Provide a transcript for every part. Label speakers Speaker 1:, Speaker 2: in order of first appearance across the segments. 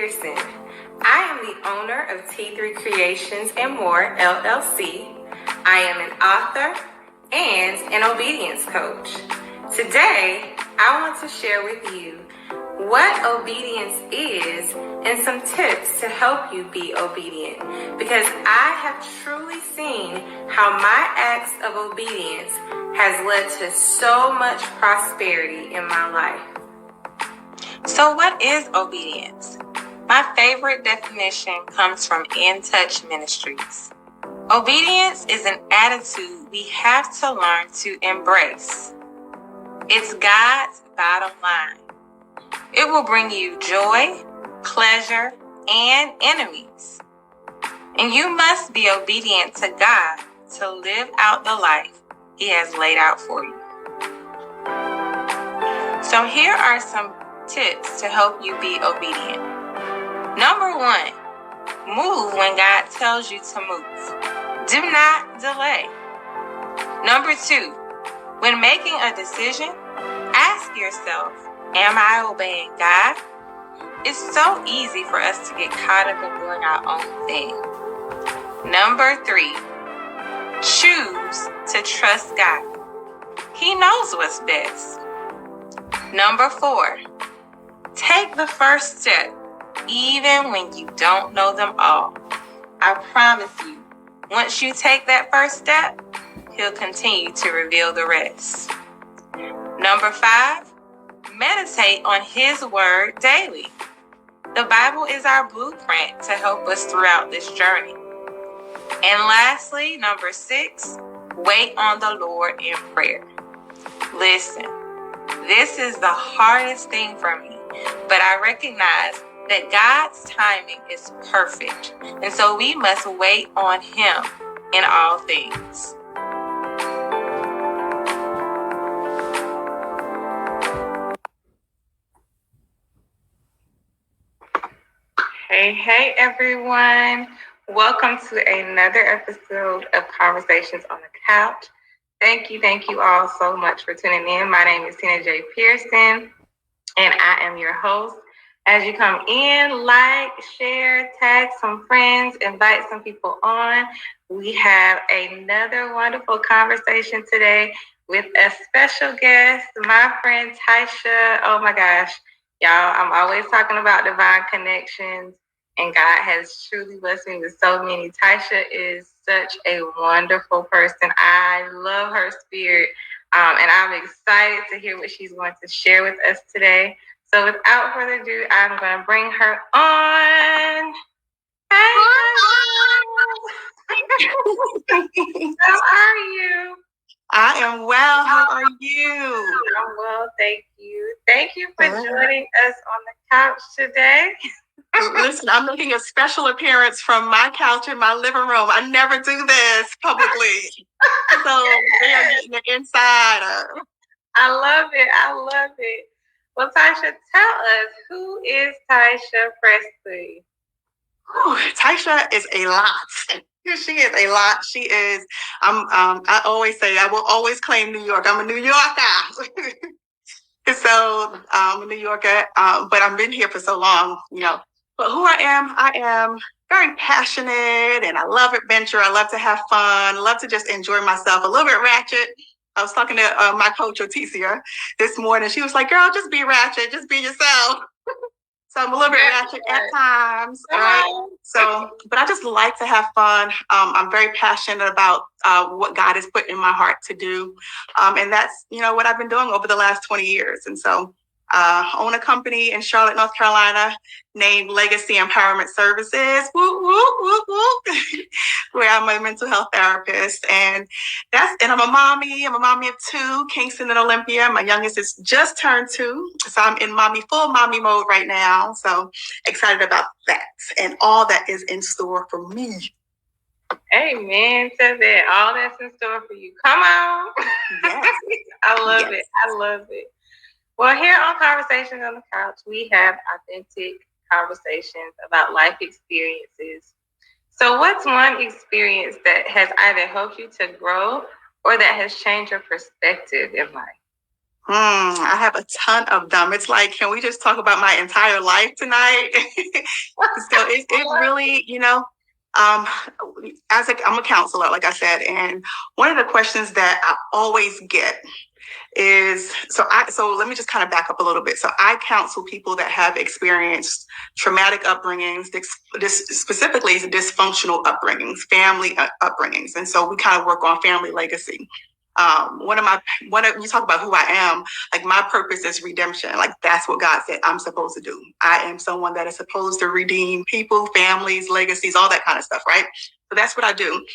Speaker 1: Pearson. I am the owner of T3 Creations and More, LLC. I am an author and an obedience coach. Today, I want to share with you what obedience is and some tips to help you be obedient, because I have truly seen how my acts of obedience has led to so much prosperity in my life. So what is obedience? My favorite definition comes from In Touch Ministries. Obedience is an attitude we have to learn to embrace. It's God's bottom line. It will bring you joy, pleasure, and enemies. And you must be obedient to God to live out the life He has laid out for you. So here are some tips to help you be obedient. Number 1, move when God tells you to move. Do not delay. Number 2, when making a decision, ask yourself, am I obeying God? It's so easy for us to get caught up in doing our own thing. Number 3, choose to trust God. He knows what's best. Number 4, take the first step, even when you don't know them all. I promise you, once you take that first step, He'll continue to reveal the rest. Number 5, meditate on His word daily. The Bible is our blueprint to help us throughout this journey. And lastly, number 6, wait on the Lord in prayer. Listen, this is the hardest thing for me, but I recognize that God's timing is perfect, and so we must wait on Him in all things. Hey everyone. Welcome to another episode of Conversations on the Couch. Thank you all so much for tuning in. My name is Tina Pearson, and I am your host. As you come in, like, share, tag some friends, invite some people on. We have another wonderful conversation today with a special guest, my friend Taisha. Oh my gosh, y'all, I'm always talking about divine connections, and God has truly blessed me with so many. Taisha is such a wonderful person. I love her spirit, and I'm excited to hear what she's going to share with us today. So without further ado, I'm going to bring her on. Hey, how are you?
Speaker 2: I am well. How are you?
Speaker 1: I'm well, thank you. Thank you for joining us on the couch today.
Speaker 2: Listen, I'm making a special appearance from my couch in my living room. I never do this publicly. So they are getting the insider.
Speaker 1: I love it. Well, Taisha, tell us, who is Taisha Presley?
Speaker 2: Taisha is a lot. She is a lot. She is. I always say I will always claim New York. I'm a New Yorker. So I'm a New Yorker, but I've been here for so long, But who I am very passionate, and I love adventure. I love to have fun. I love to just enjoy myself. A little bit ratchet. I was talking to my coach, Otesia, this morning. She was like, girl, just be ratchet. Just be yourself. So I'm a little bit ratchet at times, right? So, but I just like to have fun. I'm very passionate about what God has put in my heart to do. And that's, what I've been doing over the last 20 years. And so own a company in Charlotte, North Carolina, named Legacy Empowerment Services, where I'm a mental health therapist. And I'm a mommy. I'm a mommy of 2, Kingston and Olympia. My youngest is just turned 2. So I'm in full mommy mode right now. So excited about that and all that is in store for me.
Speaker 1: Amen to that. All that's in store for you. Come on. Yes. I love it. Well, here on Conversations on the Couch, we have authentic conversations about life experiences. So what's one experience that has either helped you to grow or that has changed your perspective in life?
Speaker 2: I have a ton of them. It's like, can we just talk about my entire life tonight? So it really, um, I'm a counselor, like I said, and one of the questions that I always get is so let me just kind of back up a little bit. So I counsel people that have experienced traumatic upbringings, specifically dysfunctional upbringings, family upbringings, and so we kind of work on family legacy. One of you talk about who I am, like my purpose is redemption. Like that's what God said I'm supposed to do. I am someone that is supposed to redeem people, families, legacies, all that kind of stuff, right? So that's what I do.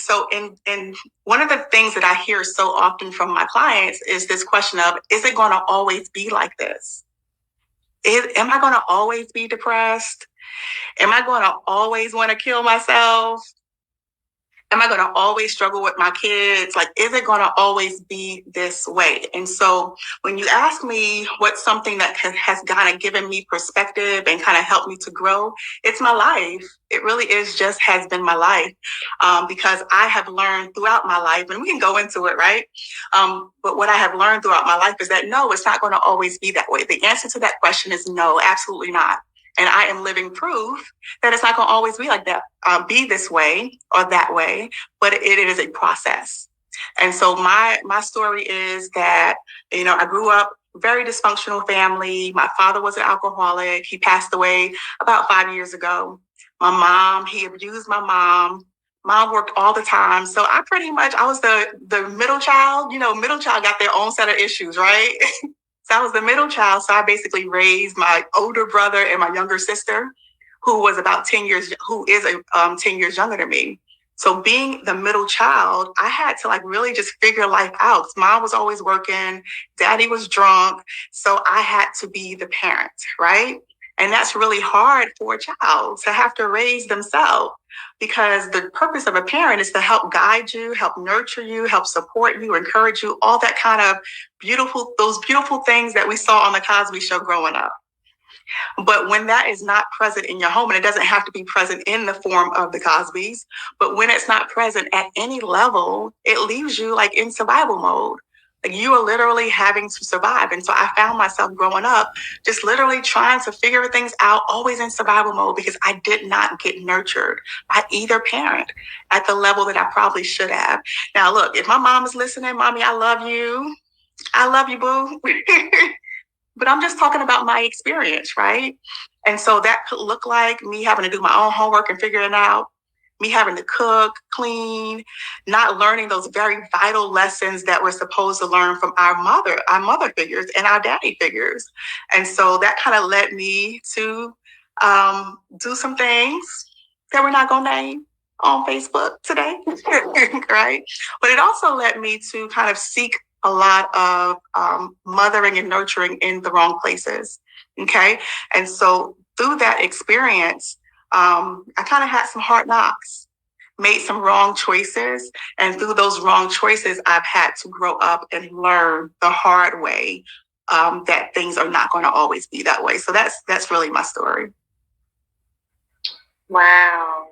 Speaker 2: So in one of the things that I hear so often from my clients is this question of, is it going to always be like this? Am I going to always be depressed? Am I going to always want to kill myself? Am I going to always struggle with my kids? Like, is it going to always be this way? And so when you ask me what's something that has kind of given me perspective and kind of helped me to grow, it's my life. It really has been my life, because I have learned throughout my life, and we can go into it, right? But what I have learned throughout my life is that no, it's not going to always be that way. The answer to that question is no, absolutely not. And I am living proof that it's not going to always be like that, be this way or that way, but it is a process. And so my story is that, I grew up very dysfunctional family. My father was an alcoholic. He passed away about 5 years ago. My mom, he abused my mom. Mom worked all the time. So I was the middle child. Middle child got their own set of issues, right? So I was the middle child. So I basically raised my older brother and my younger sister, who is 10 years younger than me. So being the middle child, I had to really just figure life out. Mom was always working, daddy was drunk. So I had to be the parent, right? And that's really hard for a child to have to raise themselves, because the purpose of a parent is to help guide you, help nurture you, help support you, encourage you, all that kind of those beautiful things that we saw on the Cosby Show growing up. But when that is not present in your home, and it doesn't have to be present in the form of the Cosbys, but when it's not present at any level, it leaves you in survival mode. You are literally having to survive. And so I found myself growing up just literally trying to figure things out, always in survival mode, because I did not get nurtured by either parent at the level that I probably should have. Now, look, if my mom is listening, mommy, I love you. I love you, boo. But I'm just talking about my experience, right? And so that could look like me having to do my own homework and figuring it out, me having to cook, clean, not learning those very vital lessons that we're supposed to learn from our mother figures and our daddy figures. And so that kind of led me to do some things that we're not going to name on Facebook today, right? But it also led me to kind of seek a lot of mothering and nurturing in the wrong places. Okay. And so through that experience, I kind of had some hard knocks, made some wrong choices. And through those wrong choices, I've had to grow up and learn the hard way that things are not going to always be that way. So that's really my story.
Speaker 1: Wow.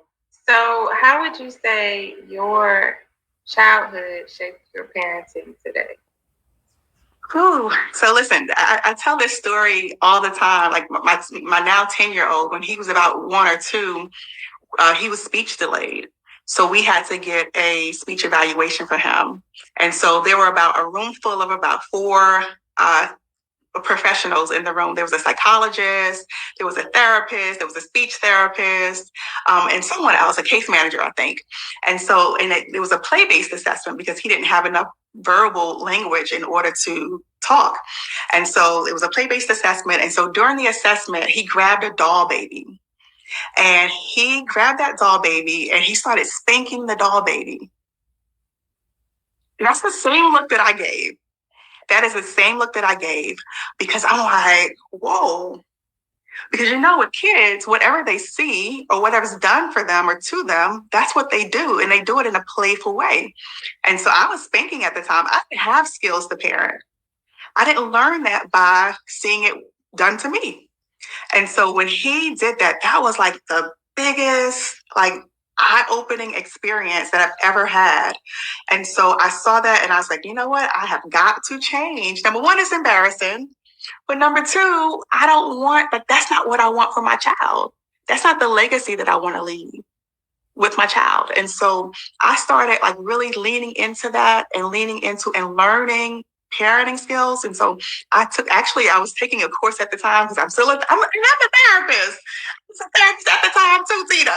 Speaker 1: So how would you say your childhood shaped your parenting today?
Speaker 2: Ooh. So listen, I tell this story all the time. Like my now 10-year-old, when he was about 1 or 2, he was speech delayed. So we had to get a speech evaluation for him. And so there were about a room full of about 4 professionals in the room. There was a psychologist, there was a therapist, there was a speech therapist, and someone else, a case manager, I think. And so, it was a play-based assessment because he didn't have enough verbal language in order to talk. And so it was a play-based assessment. And so during the assessment, he grabbed a doll baby. And he grabbed that doll baby and he started spanking the doll baby. And that's the same look that I gave. That is the same look that I gave, because I'm like, whoa. Because with kids, whatever they see or whatever's done for them or to them, that's what they do. And they do it in a playful way. And so I was spanking at the time. I didn't have skills to parent. I didn't learn that by seeing it done to me. And so when he did that, that was the biggest, eye-opening experience that I've ever had. And so I saw that and I was like, you know what? I have got to change. Number one, it's embarrassing. But number two, I don't want, like, that's not what I want for my child. That's not the legacy that I want to leave with my child. And so I started like really leaning into that and leaning into and learning parenting skills. And so I was taking a course at the time because I'm a therapist. I was a therapist at the time too, Tina.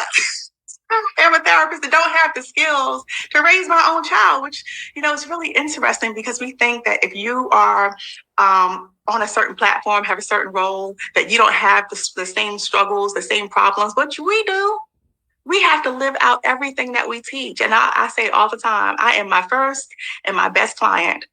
Speaker 2: I'm a therapist that don't have the skills to raise my own child, which, is really interesting because we think that if you are on a certain platform, have a certain role, that you don't have the same struggles, the same problems, but we do. We have to live out everything that we teach. And I say it all the time, I am my first and my best client.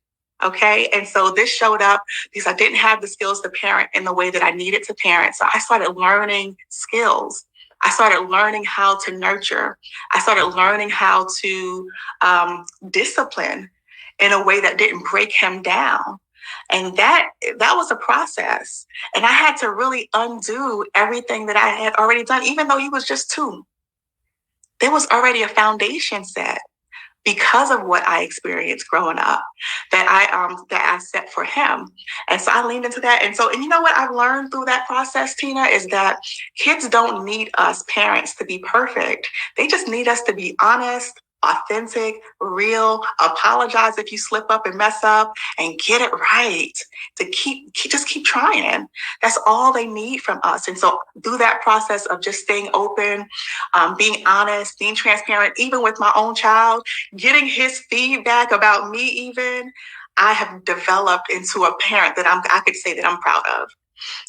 Speaker 2: Okay. And so this showed up because I didn't have the skills to parent in the way that I needed to parent. So I started learning skills. I started learning how to nurture. I started learning how to discipline in a way that didn't break him down. And that was a process. And I had to really undo everything that I had already done, even though he was just 2. There was already a foundation set because of what I experienced growing up that I set for him. And so I leaned into that. And you know what I've learned through that process, Tina, is that kids don't need us parents to be perfect. They just need us to be honest, authentic, real, apologize if you slip up and mess up, and get it right. To just keep trying. That's all they need from us. And so through that process of just staying open, being honest, being transparent, even with my own child, getting his feedback about me, even, I have developed into a parent that I could say that I'm proud of.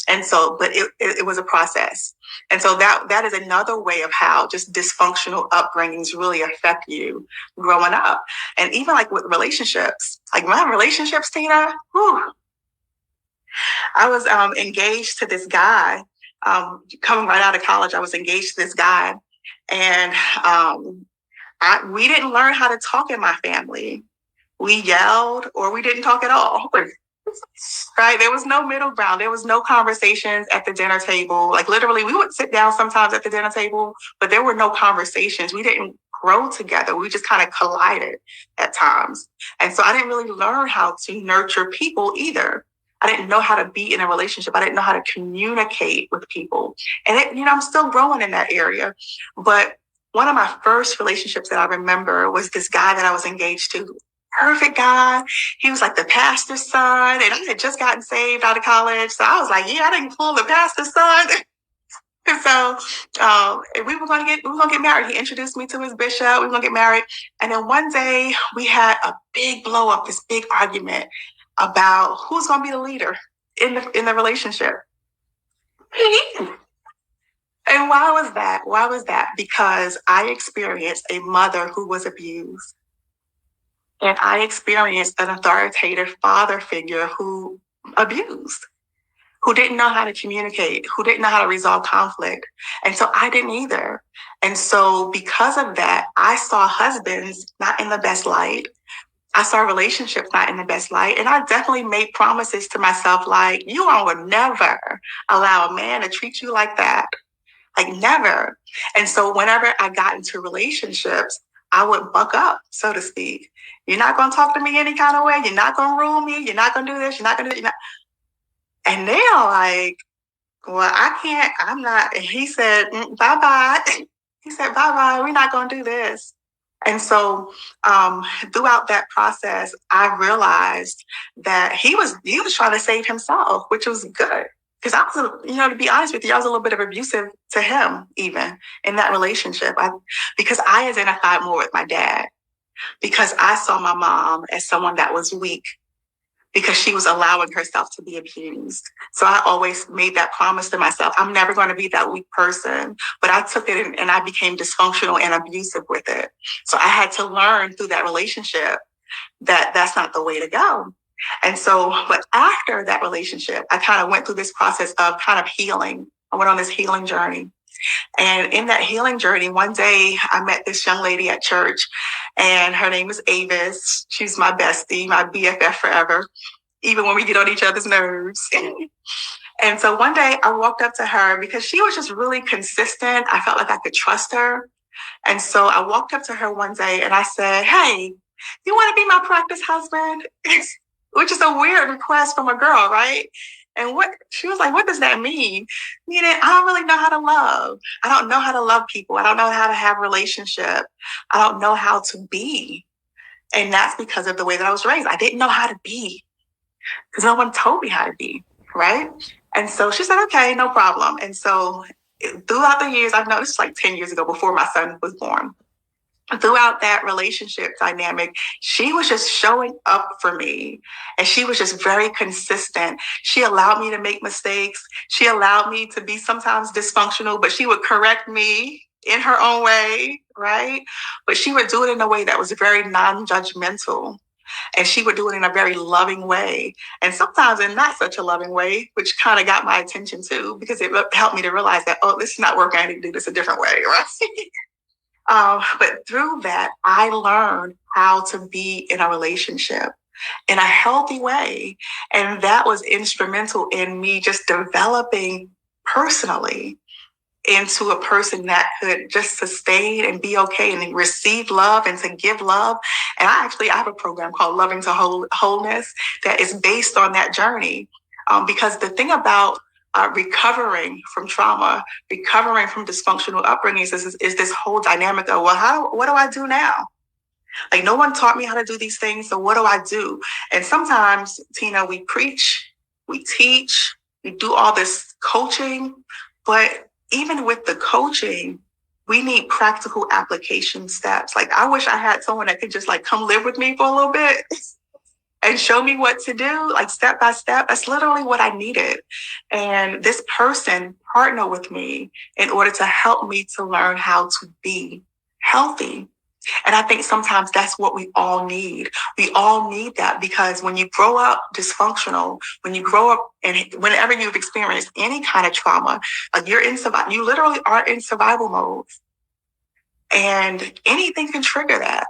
Speaker 2: And so, but it was a process. And so that is another way of how just dysfunctional upbringings really affect you growing up. And even like with relationships, like my relationships, Tina, I was engaged to this guy. Coming right out of college, I was engaged to this guy. And we didn't learn how to talk in my family. We yelled or we didn't talk at all. Right? There was no middle ground. There was no conversations at the dinner table. Like literally, we would sit down sometimes at the dinner table, but there were no conversations. We didn't grow together. We just kind of collided at times. And so I didn't really learn how to nurture people either. I didn't know how to be in a relationship. I didn't know how to communicate with people. And I'm still growing in that area. But one of my first relationships that I remember was this guy that I was engaged to. Perfect guy. He was like the pastor's son, and I had just gotten saved out of college. So I was like, yeah, I didn't pull the pastor's son. And so we were going to get married. He introduced me to his bishop. We were going to get married. And then one day we had a big blow up, this big argument about who's going to be the leader in the relationship. And why was that? Why was that? Because I experienced a mother who was abused. And I experienced an authoritative father figure who abused, who didn't know how to communicate, who didn't know how to resolve conflict. And so I didn't either. And so because of that, I saw husbands not in the best light. I saw relationships not in the best light. And I definitely made promises to myself, like, you all would never allow a man to treat you like that. Like never. And so whenever I got into relationships, I would buck up, so to speak. You're not going to talk to me any kind of way. You're not going to rule me. You're not going to do this. You're not going to do that. And they're like, well, I can't. I'm not. And he said, bye-bye. He said, bye-bye. We're not going to do this. And so throughout that process, I realized that he was trying to save himself, which was good. Because I was, to be honest with you, I was a little bit of abusive to him, even in that relationship. Because I identified more with my dad. Because I saw my mom as someone that was weak, because she was allowing herself to be abused. So I always made that promise to myself. I'm never going to be that weak person. But I took it and I became dysfunctional and abusive with it. So I had to learn through that relationship that that's not the way to go. And so, but after that relationship, I kind of went through this process of kind of healing. I went on this healing journey. And in that healing journey, one day I met this young lady at church, and her name is Avis. She's my bestie, my BFF forever, even when we get on each other's nerves. And so one day I walked up to her because she was just really consistent. I felt like I could trust her. And so I walked up to her one day and I said, hey, you want to be my practice husband? Which is a weird request from a girl, right? And she was like, what does that mean? Meaning, I don't really know how to love. I don't know how to love people. I don't know how to have a relationship. I don't know how to be. And that's because of the way that I was raised. I didn't know how to be because no one told me how to be, right? And so she said, okay, no problem. And so throughout the years, I've noticed like 10 years ago before my son was born, throughout that relationship dynamic, she was just showing up for me and she was just very consistent. She allowed me to make mistakes. She allowed me to be sometimes dysfunctional, but she would correct me in her own way, right? But she would do it in a way that was very non-judgmental. And she would do it in a very loving way. And sometimes in not such a loving way, which kind of got my attention too, because it helped me to realize that, oh, this is not working. I need to do this a different way, right? But through that, I learned how to be in a relationship in a healthy way. And that was instrumental in me just developing personally into a person that could just sustain and be okay and receive love and to give love. And I have a program called Loving to Wholeness that is based on that journey. Because the thing about recovering from trauma, recovering from dysfunctional upbringings is this whole dynamic of, well, what do I do now? Like, no one taught me how to do these things, so what do I do? And sometimes, Tina, we preach, we teach, we do all this coaching, but even with the coaching, we need practical application steps. Like, I wish I had someone that could just like come live with me for a little bit and show me what to do, like step by step. That's literally what I needed. And this person partnered with me in order to help me to learn how to be healthy. And I think sometimes that's what we all need. We all need that because when you grow up dysfunctional, when you grow up and whenever you've experienced any kind of trauma, you literally are in survival mode. And anything can trigger that.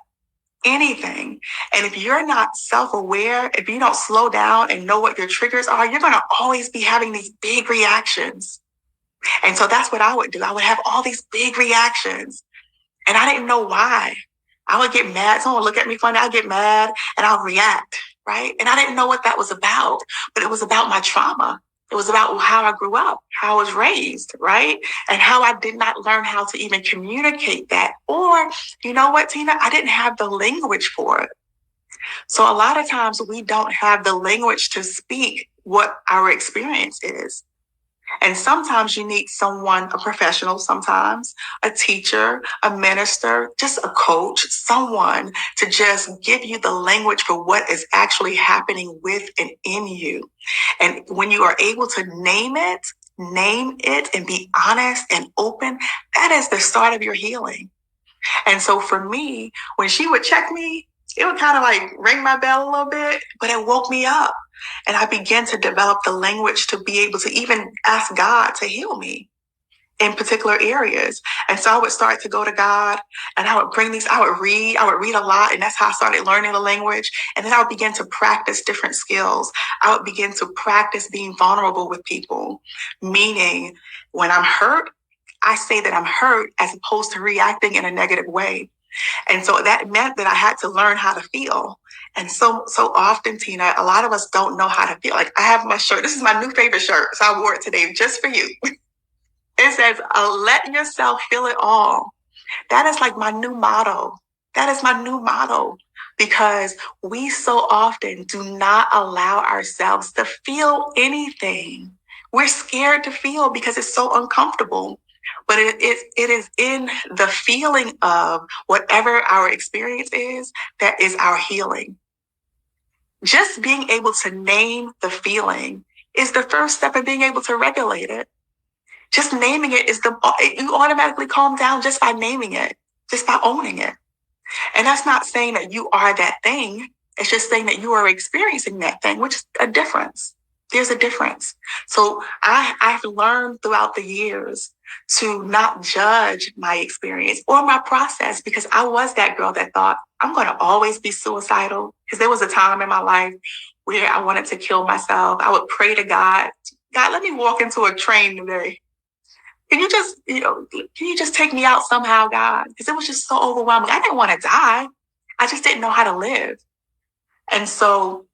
Speaker 2: Anything. And if you're not self-aware, if you don't slow down and know what your triggers are, you're going to always be having these big reactions. And so that's what I would do. I would have all these big reactions. And I didn't know why. I would get mad. Someone would look at me funny. I'd get mad and I'll react, right? And I didn't know what that was about, but it was about my trauma. It was about how I grew up, how I was raised, right? And how I did not learn how to even communicate that. Or, you know what, Tina? I didn't have the language for it. So a lot of times we don't have the language to speak what our experience is. And sometimes you need someone, a professional sometimes, a teacher, a minister, just a coach, someone to just give you the language for what is actually happening with and in you. And when you are able to name it and be honest and open, that is the start of your healing. And so for me, when she would check me, it would kind of like ring my bell a little bit, but it woke me up. And I began to develop the language to be able to even ask God to heal me in particular areas. And so I would start to go to God and I would read a lot. And that's how I started learning the language. And then I would begin to practice different skills. I would begin to practice being vulnerable with people, meaning when I'm hurt, I say that I'm hurt as opposed to reacting in a negative way. And so that meant that I had to learn how to feel. And so often, Tina, a lot of us don't know how to feel. Like I have my shirt. This is my new favorite shirt. So I wore it today just for you. It says, let yourself feel it all. That is like my new motto. That is my new motto because we so often do not allow ourselves to feel anything. We're scared to feel because it's so uncomfortable. But it is in the feeling of whatever our experience is, that is our healing. Just being able to name the feeling is the first step in being able to regulate it. Just naming it you automatically calm down just by naming it, just by owning it. And that's not saying that you are that thing. It's just saying that you are experiencing that thing, which is a difference. There's a difference. So I've learned throughout the years to not judge my experience or my process because I was that girl that thought I'm going to always be suicidal because there was a time in my life where I wanted to kill myself. I would pray to God, let me walk into a train today. can you just, can you just take me out somehow, God? Because it was just so overwhelming. I didn't want to die. I just didn't know how to live. And so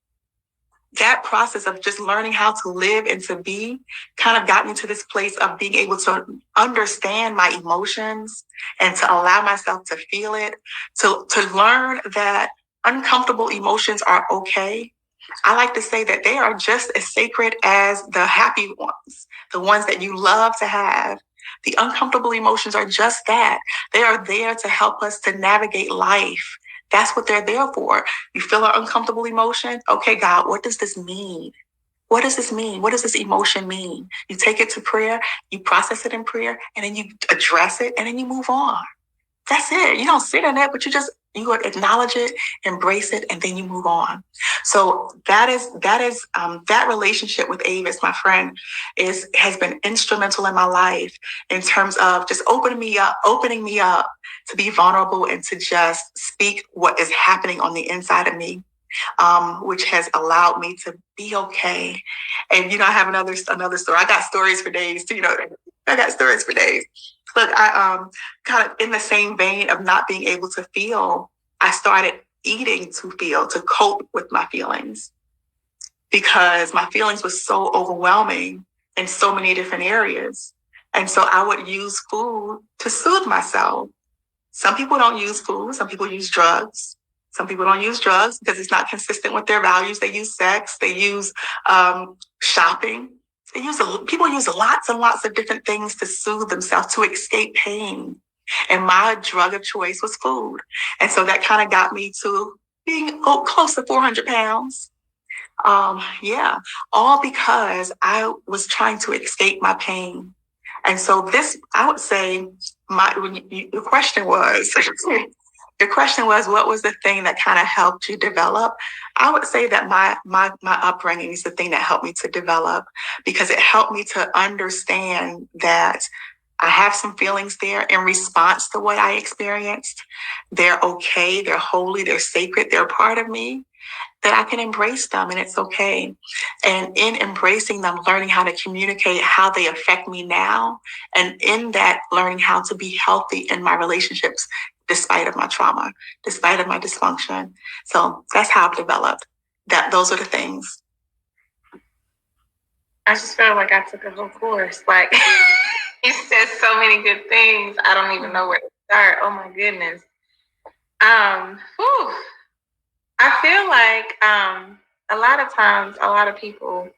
Speaker 2: that process of just learning how to live and to be kind of got me to this place of being able to understand my emotions and to allow myself to feel it, to learn that uncomfortable emotions are okay. I like to say that they are just as sacred as the happy ones, the ones that you love to have. The uncomfortable emotions are just that. They are there to help us to navigate life. That's what they're there for. You feel an uncomfortable emotion? Okay, God, what does this mean? What does this mean? What does this emotion mean? You take it to prayer, you process it in prayer, and then you address it, and then you move on. That's it. You don't sit in it, but you acknowledge it, embrace it, and then you move on. So that relationship with Avis, my friend, has been instrumental in my life in terms of just opening me up to be vulnerable and to just speak what is happening on the inside of me. Which has allowed me to be okay. And I have another story. I got stories for days too. I got stories for days. Look, I kind of in the same vein of not being able to feel, I started eating to feel, to cope with my feelings, because my feelings were so overwhelming in so many different areas. And so I would use food to soothe myself. Some people don't use food. Some people use drugs. Some people don't use drugs because it's not consistent with their values. They use sex. They use shopping. People use lots and lots of different things to soothe themselves, to escape pain. And my drug of choice was food. And so that kind of got me to being close to 400 pounds. All because I was trying to escape my pain. And so this, I would say, your question was, what was the thing that kind of helped you develop? I would say that my upbringing is the thing that helped me to develop, because it helped me to understand that I have some feelings there in response to what I experienced. They're okay, they're holy, they're sacred, they're a part of me, that I can embrace them and it's okay. And in embracing them, learning how to communicate how they affect me now. And in that, learning how to be healthy in my relationships, despite of my trauma, despite of my dysfunction. So that's how I've developed. Those are the things.
Speaker 1: I just felt like I took a whole course. Like, you said so many good things. I don't even know where to start. Oh my goodness. I feel like a lot of times, a lot of people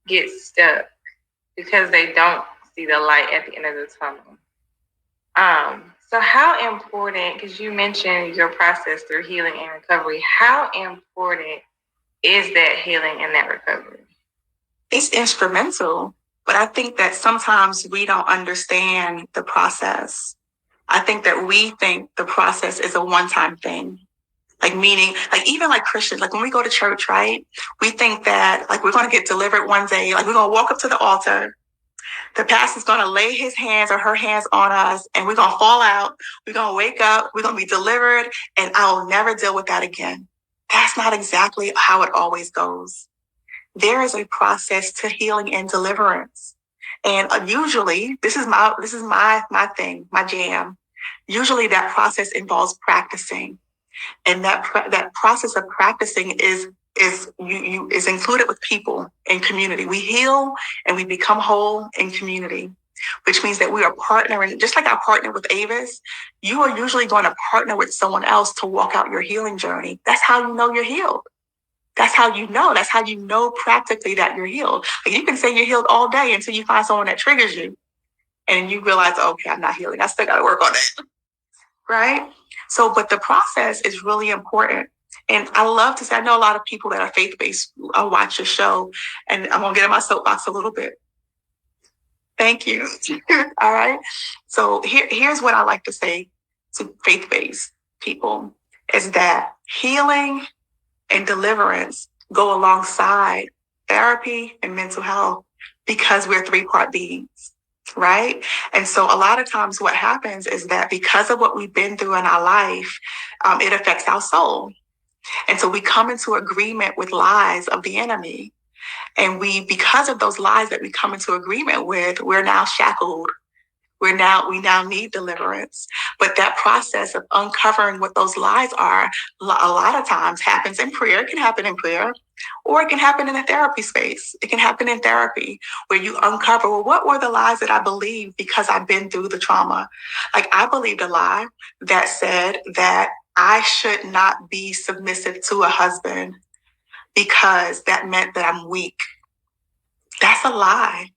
Speaker 1: get stuck because they don't see the light at the end of the tunnel. So how important, because you mentioned your process through healing and recovery, how important is that healing and that recovery?
Speaker 2: It's instrumental, but I think that sometimes we don't understand the process. I think that we think the process is a one-time thing. Like, meaning, like, even like Christians, like when we go to church, right? We think that like we're going to get delivered one day, like we're going to walk up to the altar. The pastor's going to lay his hands or her hands on us, and we're going to fall out. We're going to wake up. We're going to be delivered, and I'll never deal with that again. That's not exactly how it always goes. There is a process to healing and deliverance. And usually, this is my thing, my jam. Usually that process involves practicing. And that process of practicing is included with people in community. We heal and we become whole in community, which means that we are partnering. Just like I partnered with Avis, you are usually going to partner with someone else to walk out your healing journey. That's how you know you're healed. That's how you know. That's how you know practically that you're healed. Like, you can say you're healed all day until you find someone that triggers you, and you realize, okay, I'm not healing. I still got to work on it, right? So, but the process is really important. And I love to say, I know a lot of people that are faith-based watch your show, and I'm going to get in my soapbox a little bit. Thank you. All right. So here's what I like to say to faith-based people is that healing and deliverance go alongside therapy and mental health, because we're three-part beings, right? And so a lot of times what happens is that because of what we've been through in our life, it affects our soul. And so we come into agreement with lies of the enemy. And because of those lies that we come into agreement with, we're now shackled We now need deliverance. But that process of uncovering what those lies are, a lot of times happens in prayer. It can happen in prayer, or it can happen in a therapy space. It can happen in therapy where you uncover, well, what were the lies that I believed because I've been through the trauma? Like, I believed a lie that said that I should not be submissive to a husband because that meant that I'm weak. That's a lie.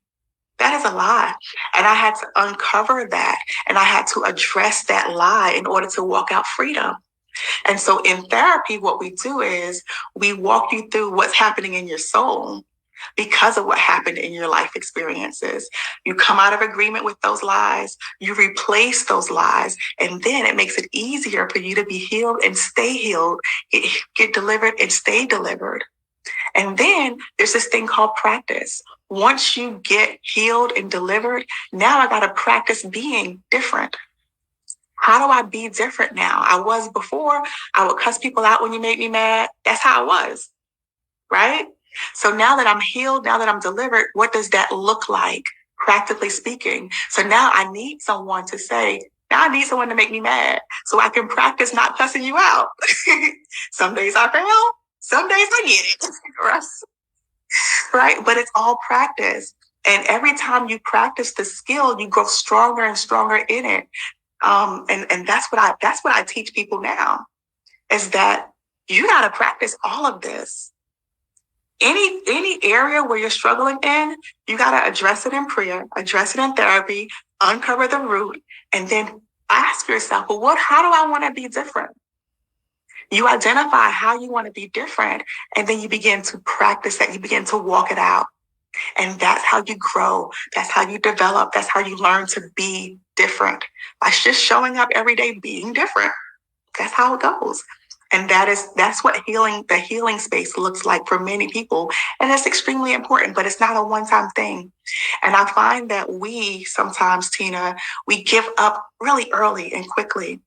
Speaker 2: That is a lie. And I had to uncover that, and I had to address that lie in order to walk out freedom. And so in therapy, what we do is we walk you through what's happening in your soul because of what happened in your life experiences. You come out of agreement with those lies, you replace those lies, and then it makes it easier for you to be healed and stay healed, get delivered and stay delivered. And then there's this thing called practice. Once you get healed and delivered, now I got to practice being different. How do I be different now? I was before, I would cuss people out when you made me mad. That's how I was, right? So now that I'm healed, now that I'm delivered, what does that look like, practically speaking? So now I need someone to say, now I need someone to make me mad so I can practice not cussing you out. Some days I fail, some days I get it. Right? But it's all practice. And every time you practice the skill, you grow stronger and stronger in it. And that's what I teach people now, is that you got to practice all of this. Any area where you're struggling in, you got to address it in prayer, address it in therapy, uncover the root, and then ask yourself, well, how do I want to be different? You identify how you want to be different, and then you begin to practice that. You begin to walk it out. And that's how you grow. That's how you develop. That's how you learn to be different. By just showing up every day, being different. That's how it goes. And that's what the healing space looks like for many people. And that's extremely important, but it's not a one-time thing. And I find that we sometimes, Tina, we give up really early and quickly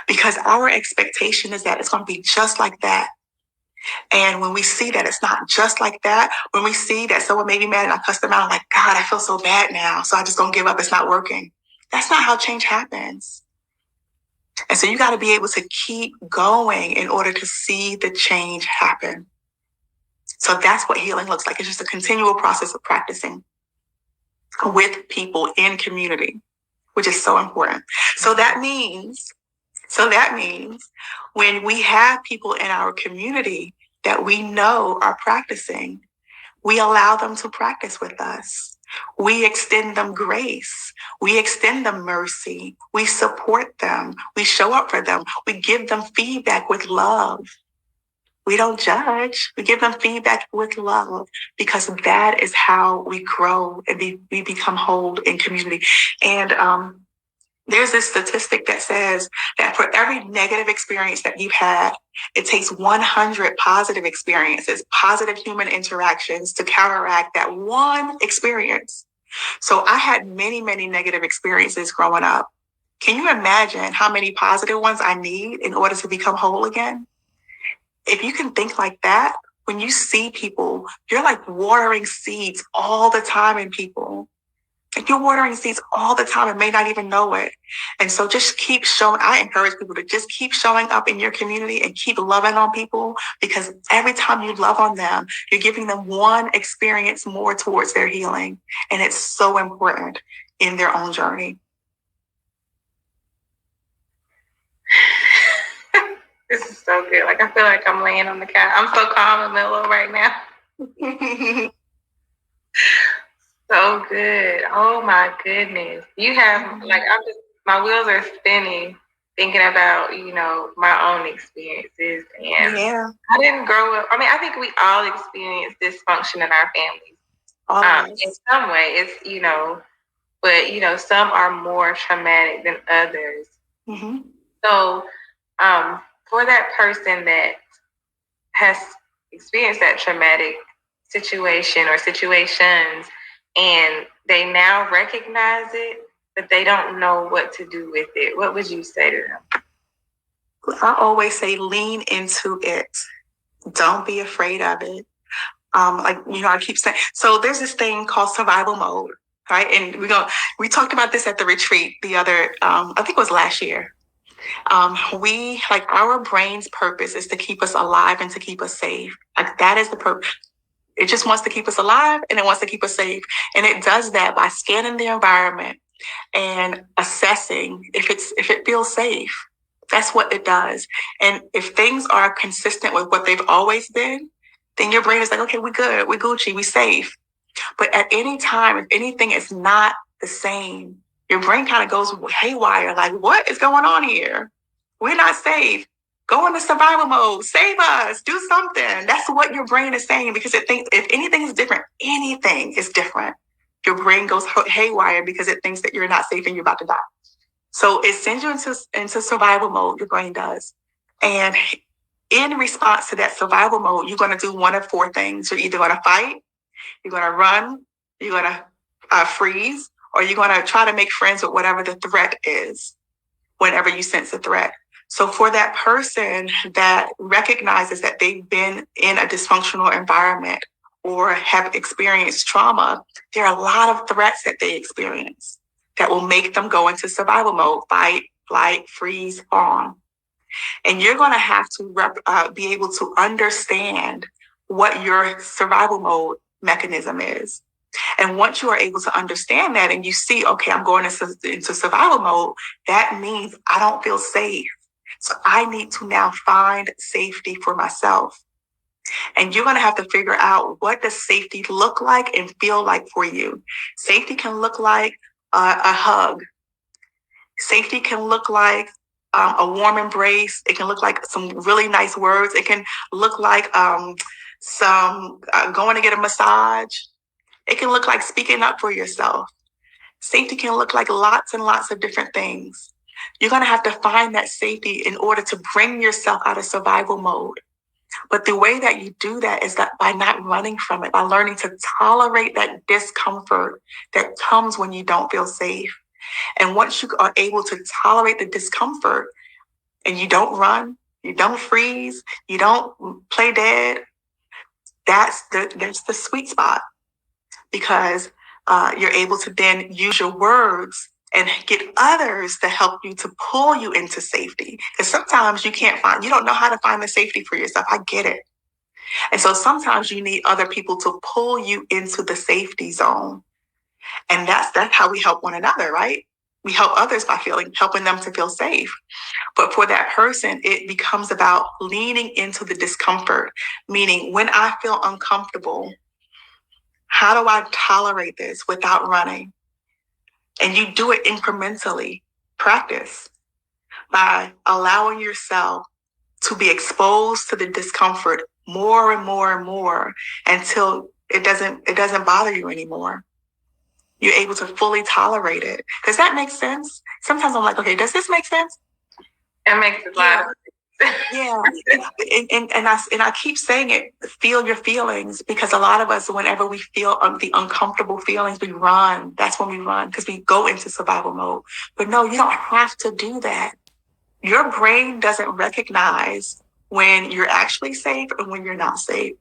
Speaker 2: because our expectation is that it's going to be just like that. And when we see that it's not just like that, when we see that someone made me mad and I cussed them out, I'm like, God, I feel so bad now. So I just don't give up. It's not working. That's not how change happens. And so you got to be able to keep going in order to see the change happen. So that's what healing looks like. It's just a continual process of practicing with people in community, which is so important. So that means when we have people in our community that we know are practicing, we allow them to practice with us. We extend them grace. We extend them mercy. We support them. We show up for them. We give them feedback with love. We don't judge. We give them feedback with love, because that is how we grow and we become whole in community. And there's this statistic that says that for every negative experience that you've had, it takes 100 positive experiences, positive human interactions to counteract that one experience. So I had many, many negative experiences growing up. Can you imagine how many positive ones I need in order to become whole again? If you can think like that, when you see people, you're like watering seeds all the time in people. Like, you're watering seeds all the time and may not even know it. And so just keep showing. I encourage people to just keep showing up in your community and keep loving on people, because every time you love on them, you're giving them one experience more towards their healing. And it's so important in their own journey.
Speaker 1: This is so good. Like, I feel like I'm laying on the couch. I'm so calm and mellow right now. So good. Oh my goodness. You have, like, my wheels are spinning thinking about, my own experiences. And
Speaker 2: yeah.
Speaker 1: I didn't grow up. I mean, I think we all experience dysfunction in our families. In some way, it's, but, some are more traumatic than others.
Speaker 2: Mm-hmm.
Speaker 1: So, for that person that has experienced that traumatic situation or situations, and they now recognize it, but they don't know what to do with it, what would you say to them?
Speaker 2: I always say, lean into it. Don't be afraid of it. I keep saying, so there's this thing called survival mode. right? And we talked about this at the retreat the other, I think it was last year. Our brain's purpose is to keep us alive and to keep us safe. Like that is the purpose. It just wants to keep us alive and it wants to keep us safe. And it does that by scanning the environment and assessing if it feels safe. That's what it does. And if things are consistent with what they've always been, then your brain is like, okay, we good, we Gucci, we safe. But at any time, if anything is not the same, your brain kind of goes haywire. Like, what is going on here? We're not safe. Go into survival mode. Save us. Do something. That's what your brain is saying because it thinks if anything is different, anything is different. Your brain goes haywire because it thinks that you're not safe and you're about to die. So it sends you into survival mode, your brain does. And in response to that survival mode, you're going to do one of four things. You're either going to fight, you're going to run, you're going to freeze, or you're going to try to make friends with whatever the threat is whenever you sense a threat. So for that person that recognizes that they've been in a dysfunctional environment or have experienced trauma, there are a lot of threats that they experience that will make them go into survival mode, fight, flight, freeze, fawn. And you're going to have to be able to understand what your survival mode mechanism is. And once you are able to understand that and you see, okay, I'm going into survival mode, that means I don't feel safe. So I need to now find safety for myself. And you're going to have to figure out what does safety look like and feel like for you. Safety can look like a hug. Safety can look like a warm embrace. It can look like some really nice words. It can look like some going to get a massage. It can look like speaking up for yourself. Safety can look like lots and lots of different things. You're going to have to find that safety in order to bring yourself out of survival mode. But the way that you do that is that by not running from it, by learning to tolerate that discomfort that comes when you don't feel safe. And once you are able to tolerate the discomfort and you don't run, you don't freeze, you don't play dead, that's the sweet spot. Because you're able to then use your words and get others to help you to pull you into safety. Because sometimes you don't know how to find the safety for yourself. I get it. And so sometimes you need other people to pull you into the safety zone. And that's how we help one another, right? We help others by helping them to feel safe. But for that person, it becomes about leaning into the discomfort, meaning when I feel uncomfortable, how do I tolerate this without running? And you do it incrementally. Practice by allowing yourself to be exposed to the discomfort more and more and more until it doesn't bother you anymore. You're able to fully tolerate it. Does that make sense? Sometimes I'm like, okay, does this make sense?
Speaker 1: It makes a lot of
Speaker 2: Yeah. And I keep saying it, feel your feelings, because a lot of us, whenever we feel the uncomfortable feelings, we run. That's when we run because we go into survival mode. But no, you don't have to do that. Your brain doesn't recognize when you're actually safe and when you're not safe.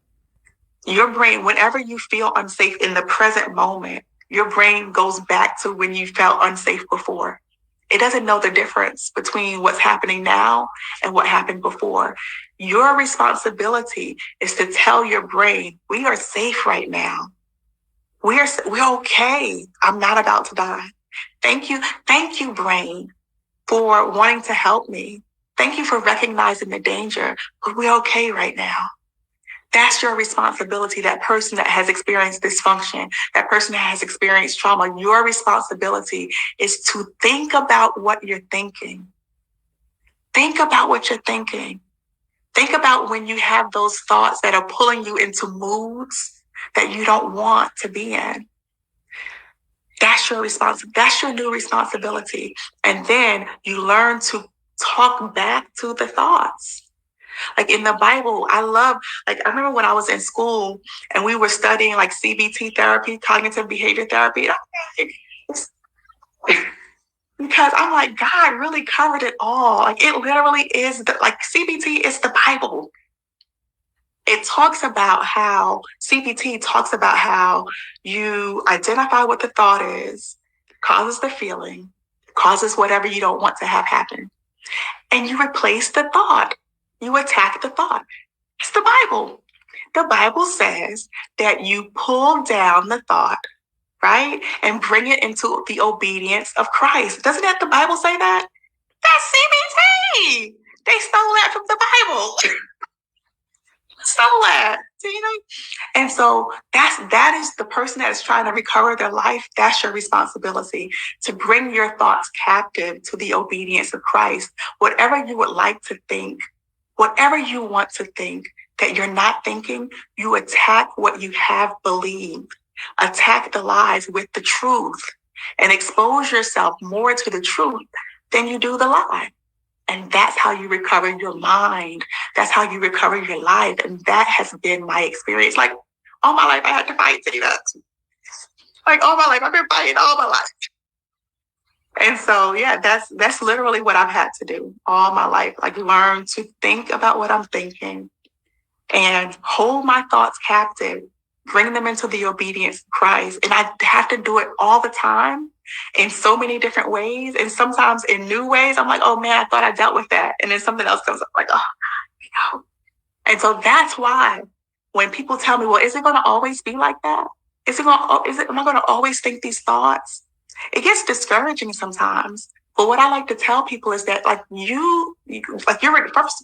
Speaker 2: Your brain, whenever you feel unsafe in the present moment, your brain goes back to when you felt unsafe before. It doesn't know the difference between what's happening now and what happened before. Your responsibility is to tell your brain, we are safe right now. We're okay. I'm not about to die. Thank you, brain, for wanting to help me. Thank you for recognizing the danger, but we're okay right now. That's your responsibility. That person that has experienced dysfunction, that person that has experienced trauma, your responsibility is to think about what you're thinking. Think about what you're thinking. Think about when you have those thoughts that are pulling you into moods that you don't want to be in. That's your That's your new responsibility. And then you learn to talk back to the thoughts. Like in the Bible, I remember when I was in school and we were studying like CBT therapy, cognitive behavior therapy. Because I'm like, God really covered it all. Like it literally is like CBT is the Bible. It talks about how CBT talks about how you identify what the thought is, causes the feeling, causes whatever you don't want to have happen. And you replace the thought. You attack the thought. It's the Bible. The Bible says that you pull down the thought, right? And bring it into the obedience of Christ. Doesn't that the Bible say that? That's CBT. They stole that from the Bible. Stole that, Tina. And so that is the person that is trying to recover their life. That's your responsibility, to bring your thoughts captive to the obedience of Christ. Whatever you would like to think, whatever you want to think that you're not thinking, you attack what you have believed. Attack the lies with the truth and expose yourself more to the truth than you do the lie. And that's how you recover your mind. That's how you recover your life. And that has been my experience. Like, all my life I had to fight, Tina. Like, all my life, I've been fighting all my life. And so, yeah, that's literally what I've had to do all my life. Like, learn to think about what I'm thinking and hold my thoughts captive, bring them into the obedience of Christ. And I have to do it all the time in so many different ways. And sometimes in new ways, I'm like, oh man, I thought I dealt with that. And then something else comes up, like, oh, you know. And so that's why when people tell me, well, is it going to always be like that? Am I going to always think these thoughts? It gets discouraging sometimes. But what I like to tell people is that, like,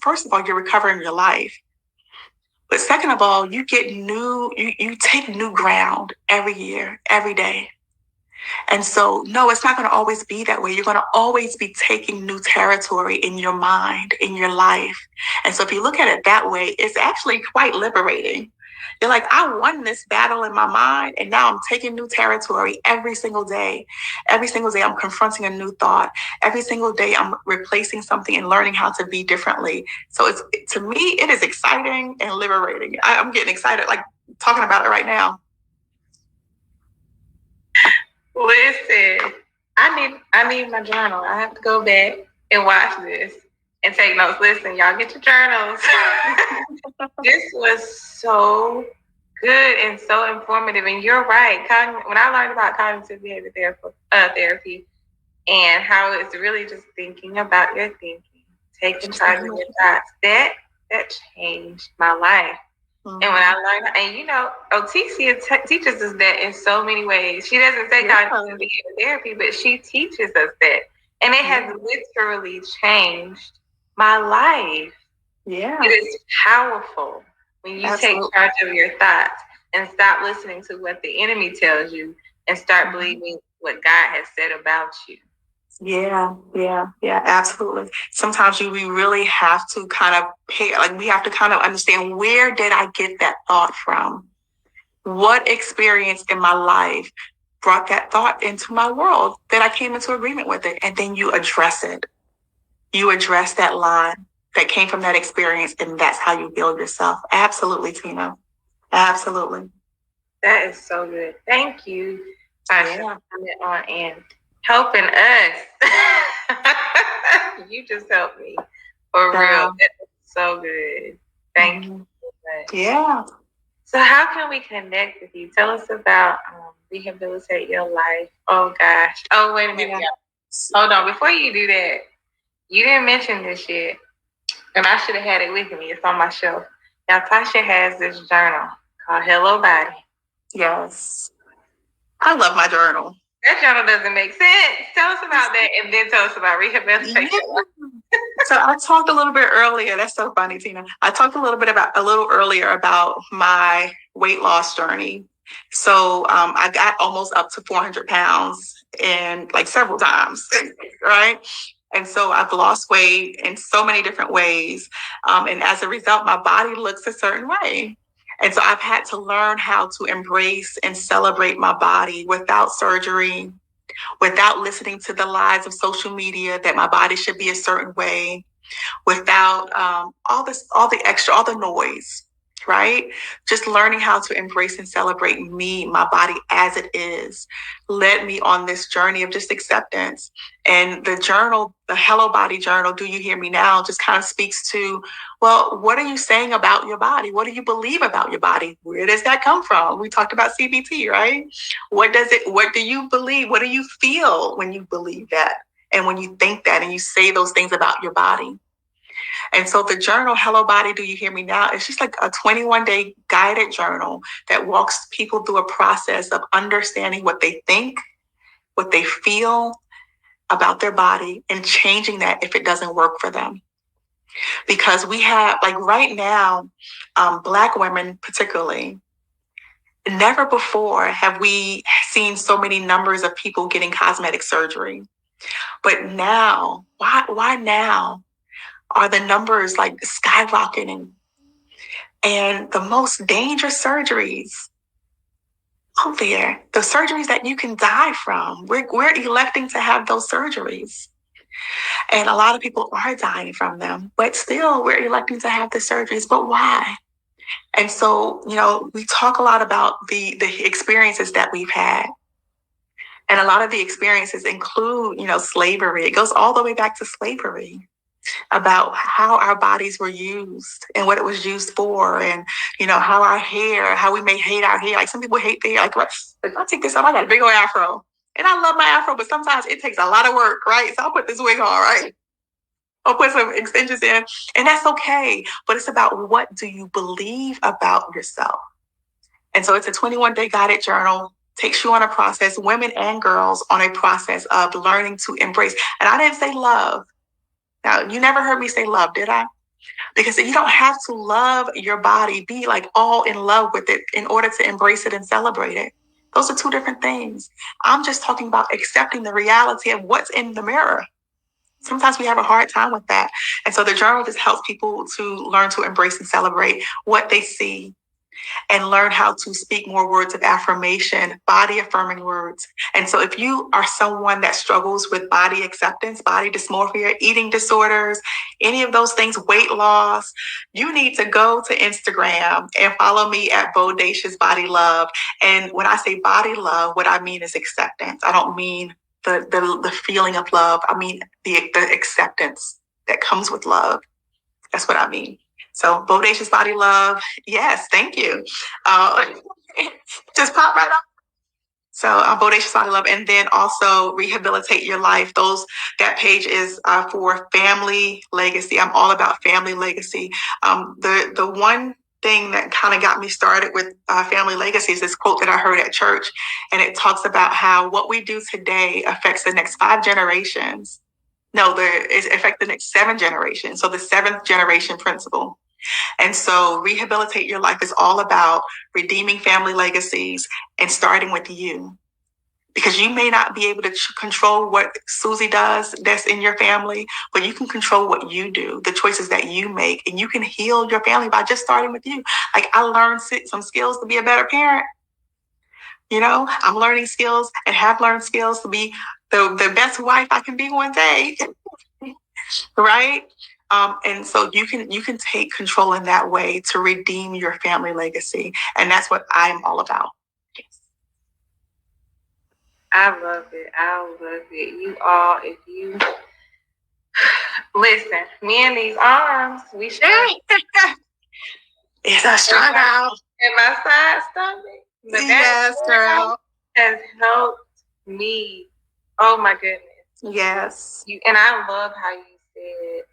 Speaker 2: first of all, you're recovering your life. But second of all, you take new ground every year, every day. And so, no, it's not going to always be that way. You're going to always be taking new territory in your mind, in your life. And so if you look at it that way, it's actually quite liberating. You're like, I won this battle in my mind, and now I'm taking new territory every single day. Every single day, I'm confronting a new thought. Every single day, I'm replacing something and learning how to be differently. So to me, it is exciting and liberating. I'm getting excited, like talking about it right now.
Speaker 1: Listen, I need my journal. I have to go back and watch this and take notes. Listen, y'all get your journals. This was so good and so informative. And you're right. When I learned about cognitive behavior therapy and how it's really just thinking about your thinking, taking charge of your thoughts, that changed my life. Mm-hmm. And when I learned, and you know, Otissia teaches us that in so many ways. She doesn't say cognitive behavior therapy, but she teaches us that. And it has literally changed my life. Yeah. It is powerful when you take charge of your thoughts and stop listening to what the enemy tells you and start believing what God has said about you.
Speaker 2: Yeah, absolutely. Sometimes we really have to kind of we have to kind of understand, where did I get that thought from? What experience in my life brought that thought into my world that I came into agreement with it? And then you address it. You address that lie that came from that experience, and that's how you build yourself. Absolutely, Tina. Absolutely.
Speaker 1: That is so good. Thank you for coming on and helping us. You just helped me for real. That was so good. Thank you so much. Yeah. So how can we connect with you? Tell us about Rehabilitate Your Life. Oh gosh. Oh, wait a minute. Yeah. Hold on. Before you do that, you didn't mention this yet, and I should have had it with me. It's on my shelf. Now, Tasha has this journal called Hello Body.
Speaker 2: Yes. I love my journal.
Speaker 1: That journal doesn't make sense. Tell us about that, and then tell us about rehabilitation.
Speaker 2: Yeah. So I talked a little bit earlier. That's so funny, Tina. I talked a little earlier about my weight loss journey. So I got almost up to 400 pounds in like several times, right? And so I've lost weight in so many different ways. And as a result, my body looks a certain way. And so I've had to learn how to embrace and celebrate my body without surgery, without listening to the lies of social media that my body should be a certain way, without all the noise. right? Just learning how to embrace and celebrate me, my body as it is, led me on this journey of just acceptance. And the journal, the Hello Body Journal, Do You Hear Me Now, just kind of speaks to, well, what are you saying about your body? What do you believe about your body? Where does that come from? We talked about CBT, right? What do you believe? What do you feel when you believe that? And when you think that and you say those things about your body? And so the journal, Hello Body, Do You Hear Me Now? It's just like a 21-day guided journal that walks people through a process of understanding what they think, what they feel about their body, and changing that if it doesn't work for them. Because we have, like right now, Black women particularly, never before have we seen so many numbers of people getting cosmetic surgery. But now, why now? Are the numbers like skyrocketing? And the most dangerous surgeries out there, the surgeries that you can die from, we're electing to have those surgeries. And a lot of people are dying from them, but still we're electing to have the surgeries. But why? And so, we talk a lot about the experiences that we've had. And a lot of the experiences include, slavery. It goes all the way back to slavery, about how our bodies were used and what it was used for, and how our hair, how we may hate our hair. Like some people hate their hair. Like, what? If I take this off, I got a big old afro, and I love my afro, but sometimes it takes a lot of work, right? So I'll put this wig on, right? I'll put some extensions in, and that's okay. But it's about, what do you believe about yourself? And so it's a 21-day guided journal. Takes you on a process, women and girls, on a process of learning to embrace. And I didn't say love. Now, you never heard me say love, did I? Because you don't have to love your body, be like all in love with it in order to embrace it and celebrate it. Those are two different things. I'm just talking about accepting the reality of what's in the mirror. Sometimes we have a hard time with that. And so the journal just helps people to learn to embrace and celebrate what they see, and learn how to speak more words of affirmation, body affirming words. And so if you are someone that struggles with body acceptance, body dysmorphia, eating disorders, any of those things, weight loss, you need to go to Instagram and follow me at Bodacious Body Love. And when I say body love, what I mean is acceptance. I don't mean the feeling of love. I mean the acceptance that comes with love. That's what I mean. So Bodacious Body Love, yes, thank you. Just pop right up. So Bodacious Body Love, and then also Rehabilitate Your Life. That page is for family legacy. I'm all about family legacy. The one thing that kind of got me started with family legacy is this quote that I heard at church, and it talks about how what we do today affects the next 5 generations. No, it affects the next 7 generations. So the 7th generation principle. And so Rehabilitate Your Life is all about redeeming family legacies and starting with you. Because you may not be able to control what Susie does that's in your family, but you can control what you do, the choices that you make, and you can heal your family by just starting with you. Like, I learned some skills to be a better parent. I'm learning skills and have learned skills to be the best wife I can be one day. Right? And so you can take control in that way to redeem your family legacy. And that's what I'm all about. Yes.
Speaker 1: I love it. You all, if you listen, me and these arms, we strong.
Speaker 2: It's a strong out.
Speaker 1: And my side stomach. But
Speaker 2: yes, girl.
Speaker 1: Has helped me. Oh my goodness.
Speaker 2: Yes.
Speaker 1: And I love how you said,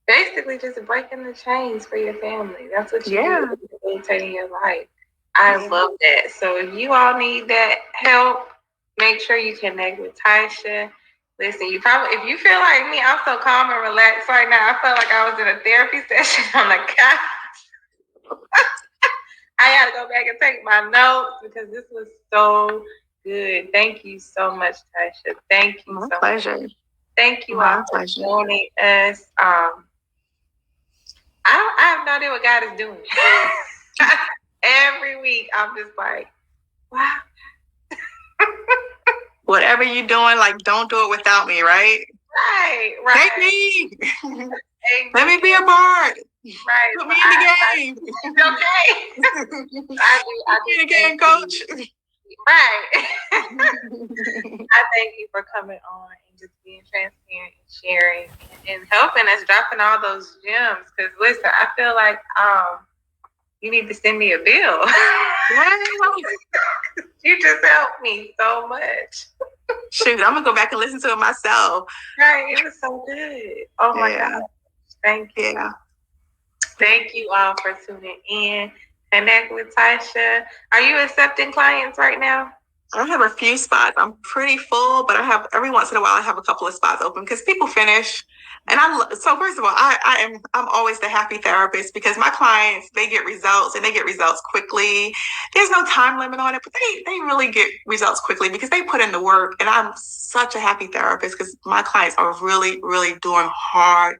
Speaker 1: basically just breaking the chains for your family. That's what you do, rehabilitating your life. I love that. So if you all need that help, make sure you connect with Taisha. Listen, if you feel like me, I'm so calm and relaxed right now. I felt like I was in a therapy session on the couch. I got to go back and take my notes because this was so good. Thank you so much, Taisha. Thank you.
Speaker 2: My pleasure.
Speaker 1: Much. Thank you all for joining us. I have no idea what God is doing. Every week, I'm just like, wow.
Speaker 2: Whatever you're doing, like, don't do it without me, right?
Speaker 1: Right.
Speaker 2: Take me. Let me be a part.
Speaker 1: Right.
Speaker 2: Put me in the game.
Speaker 1: Okay.
Speaker 2: Put me in the game, coach.
Speaker 1: Right. I thank you for coming on and just being transparent and sharing and helping us, dropping all those gems. Because listen, I feel like you need to send me a bill. You just helped me so much.
Speaker 2: Shoot, I'm gonna go back and listen to it myself.
Speaker 1: Right, it was so good. Oh my God. Thank you.
Speaker 2: Yeah.
Speaker 1: Thank you all for tuning in. Connect with Tasha. Are you accepting clients right now?
Speaker 2: I have a few spots. I'm pretty full, but I have every once in a while I have a couple of spots open because people finish. And so first of all, I'm always the happy therapist because my clients, they get results and they get results quickly. There's no time limit on it, but they really get results quickly because they put in the work. And I'm such a happy therapist because my clients are really, really doing hard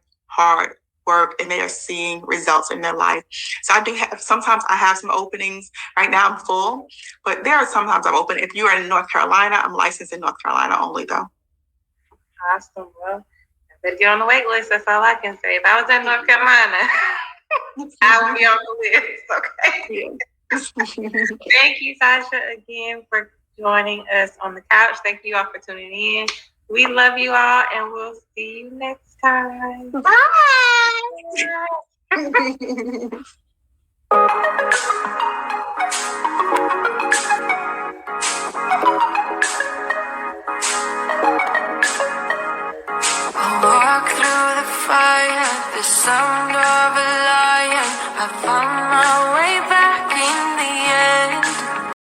Speaker 2: work and they are seeing results in their life. So I do have, sometimes I have some openings. Right now I'm full, but there are sometimes I'm open. If you are in North Carolina, I'm licensed in North Carolina only though.
Speaker 1: Awesome. Well, I better get on the wait list. That's all I can say. If I was in North Carolina, I would be on the list. Okay. Thank you, Tasha, again for joining us on the couch. Thank you all for tuning in. We love you all, and we'll see you next time. Bye.
Speaker 3: I walk through the fire, the sound of a